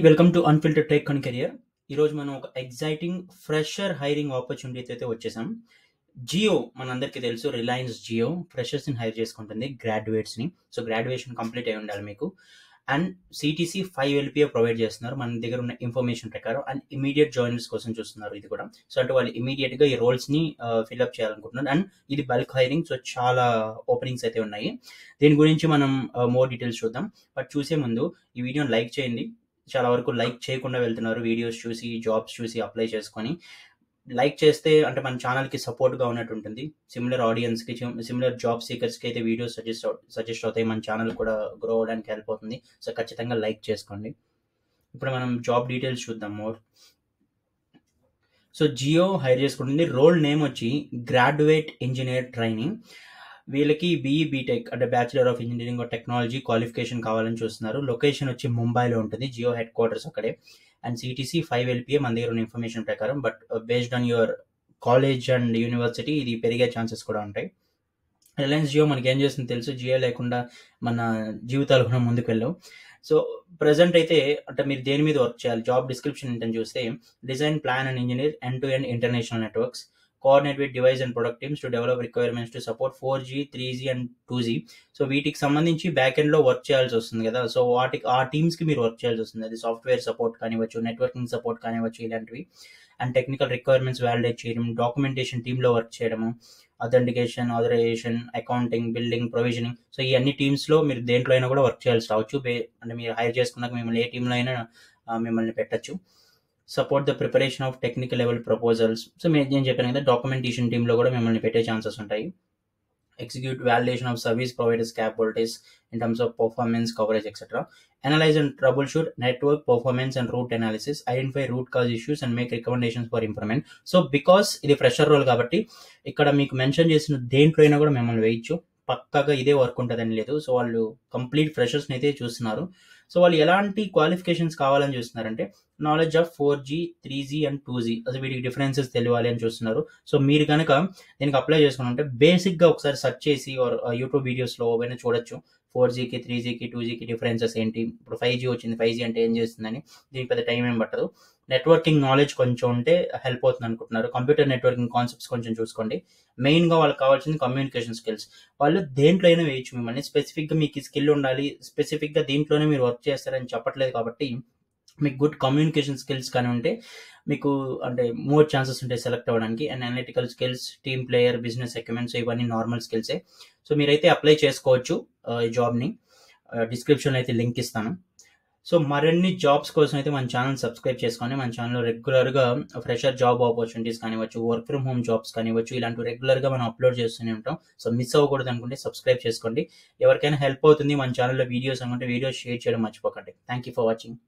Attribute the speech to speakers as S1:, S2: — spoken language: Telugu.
S1: Welcome to unfiltered tech and career. ఈరోజు మనం ఒక ఎగ్జైటింగ్ ఫ్రెషర్ హైరింగ్ ఆపర్చునిటీ అయితే వచ్చేసాం. జియో మనందరికీ తెలుసు, రిలయన్స్ జియో ఫ్రెషర్స్ని హైర్ చేసుకుంటుంది, గ్రాడ్యుయేట్స్ని. సో గ్రాడ్యుయేషన్ కంప్లీట్ అయి ఉండాలి మీకు. అండ్ సిటీసీ 5 LPA ప్రొవైడ్ చేస్తున్నారు మన దగ్గర ఉన్న ఇన్ఫర్మేషన్ ప్రకారం. అండ్ ఇమీడియట్ జాయినర్స్ కోసం చూస్తున్నారు ఇది కూడా. సో అంటే వాళ్ళు ఇమీడియట్గా ఈ రోల్స్ని ఫిల్అప్ చేయాలనుకుంటున్నారు. అండ్ ఇది బల్క్ హైరింగ్, సో చాలా ఓపెనింగ్స్ అయితే ఉన్నాయి. దీని గురించి మనం మోర్ డీటెయిల్స్ చూద్దాం. బట్ చూసే ముందు ఈ వీడియోని లైక్ చేయండి. చాలా వరకు లైక్ చేయకుండా వెళ్తున్నారు, వీడియోస్ చూసి జాబ్స్ చూసి అప్లై చేసుకొని. లైక్ చేస్తే అంటే మన ఛానల్కి సపోర్ట్గా ఉన్నట్టు ఉంటుంది. సిమిలర్ ఆడియన్స్కి, సిమిలర్ జాబ్ సీకర్స్కి అయితే వీడియోస్ సజెస్ట్ అవుతాయి, మన ఛానల్ కూడా గ్రో అవడానికి హెల్ప్ అవుతుంది. సో ఖచ్చితంగా లైక్ చేసుకోండి. ఇప్పుడు మనం జాబ్ డీటెయిల్స్ చూద్దాం మోర్. సో జియో హైర్ చేసుకుంటుంది. రోల్ నేమ్ వచ్చి గ్రాడ్యుయేట్ ఇంజనీర్ ట్రైనింగ్. వీళ్ళకి బీఈ బీటెక్ అంటే bachelor of engineering or technology qualification కావాలని చూస్తున్నారు. లొకేషన్ వచ్చి ముంబైలో ఉంటుంది, జియో హెడ్ క్వార్టర్స్ అక్కడే. అండ్ సిటీసీ 5 LPA మన దగ్గర ఉన్న ఇన్ఫర్మేషన్ ప్రకారం. But based on your college and university ఇది పెరిగే ఛాన్సెస్ కూడా ఉంటాయి. రిలయన్స్ జియో మనకి ఏం చేస్తుందో తెలుసు, జియో లేకుండా మన జీవితాలు కూడా ముందుకు వెళ్ళాం. సో ప్రజెంట్ అయితే అంటే మీరు దేని మీద వర్క్ చేయాలి, జాబ్ డిస్క్రిప్షన్ ఏంటని చూస్తే, design, plan and engineer end to end international networks, coordinate with device and product teams to develop requirements to support 4G, 3G and 2G. So వీటికి సంబంధించి బ్యాక్ ఎండ్ లో వర్క్ చేయాల్సి వస్తుంది కదా. సో వాటికి ఆ టీమ్స్ కి మీరు వర్క్ చేయాల్సి వస్తుంది. అది సాఫ్ట్వేర్ సపోర్ట్ కానివ్వచ్చు, నెట్వర్కింగ్ సపోర్ట్ కానివ్వచ్చు, ఇలాంటివి. అండ్ టెక్నికల్ రిక్వైర్మెంట్స్ వ్యాలిడేట్ చేయడం, డాక్యుమెంటేషన్ టీమ్ లో వర్క్ చేయడము, authentication, authorisation, accounting, building, provisioning. So ఈ అన్ని టీమ్స్ లో మీరు దేంట్లో అయినా కూడా వర్క్ చేయాల్సి రావచ్చు. అంటే మీరు హైర్ చేసుకున్నాక మిమ్మల్ని ఏ టీంలో అయినా మిమ్మల్ని పెట్టచ్చు. Support the preparation of technical level proposals. So నేను చెప్పాను కదా, డాక్యుమెంటేషన్ టీంలో కూడా మిమ్మల్ని పెట్టే ఛాన్సెస్ ఉంటాయి. Execute validation of service providers capabilities in terms of performance, coverage etcetera. Analyse and troubleshoot network performance and root analysis. Identify root cause issues and make recommendations for improvement. So because ఇది ఫ్రెషర్ రోల్ కాబట్టి ఇక్కడ మీకు మెన్షన్ చేసిన దేంట్లో అయినా కూడా మిమ్మల్ని వేయచ్చు. పక్కాగా ఇదే వర్క్ ఉంటుందని లేదు. సో వాళ్ళు కంప్లీట్ ఫ్రెషర్స్ని అయితే చూస్తున్నారు. సో వాళ్ళు ఎలాంటి క్వాలిఫికేషన్స్ కావాలని చూస్తున్నారంటే, knowledge of 4G, 3G and 2G, అసలు వీటికి డిఫరెన్సెస్ తెలియాలి అని చూస్తున్నారు. సో మీరు కనుక దీనికి అప్లై చేసుకున్నారంటే బేసిక్గా ఒకసారి సెర్చ్ చేసి యూట్యూబ్ వీడియోస్లో ఏమైనా చూడొచ్చు. 4Gకి, 3Gకి, 2Gకి డిఫరెన్సెస్ ఏంటి, ఇప్పుడు 5G వచ్చింది, 5G అంటే ఏం చేస్తుందని. దీనికి పెద్ద టైం ఏం పట్టదు. నెట్వర్కింగ్ నాలెడ్జ్ కొంచెం ఉంటే హెల్ప్ అవుతుంది అనుకుంటున్నారు. కంప్యూటర్ నెట్వర్కింగ్ కాన్సెప్ట్స్ కొంచెం చూసుకోండి. మెయిన్గా వాళ్ళకి కావాల్సింది కమ్యూనికేషన్ స్కిల్స్. వాళ్ళు దేంట్లో అయినా వేయచ్చు మిమ్మల్ని. స్పెసిఫిక్గా మీకు స్కిల్ ఉండాలి, స్పెసిఫిక్గా దీంట్లోనే మీరు వర్క్ చేస్తారని చెప్పట్లేదు కాబట్టి మీకు గుడ్ కమ్యూనికేషన్ స్కిల్స్ కానీ ఉంటే మీకు అంటే మోర్ ఛాన్సెస్ ఉంటాయి సెలెక్ట్ అవ్వడానికి. And analytical skills, team player, business equipments, ఇవన్నీ నార్మల్ స్కిల్సే. సో మీరైతే అప్లై చేసుకోవచ్చు ఈ జాబ్ని. డిస్క్రిప్షన్లో అయితే లింక్ ఇస్తాను. సో మరిన్ని జాబ్స్ కోసం అయితే మన ఛానల్ సబ్స్క్రైబ్ చేసుకొని, మన ఛానల్లో రెగ్యులర్గా ఫ్రెషర్ జాబ్ ఆపర్చునిటీస్ కానివ్వచ్చు, వర్క్ ఫ్రమ్ హోమ్ జాబ్స్ కానివ్వచ్చు, ఇలాంటివి రెగ్యులర్గా మనం అప్లోడ్ చేస్తూనే ఉంటాం. సో మిస్ అవ్వకూడదు అనుకుంటే సబ్స్క్రైబ్ చేసుకోండి. ఎవరికైనా హెల్ప్ అవుతుంది మన ఛానల్లో వీడియోస్ అనుకుంటే వీడియోస్ షేర్ చేయడం మర్చిపోకండి. Thank you for watching.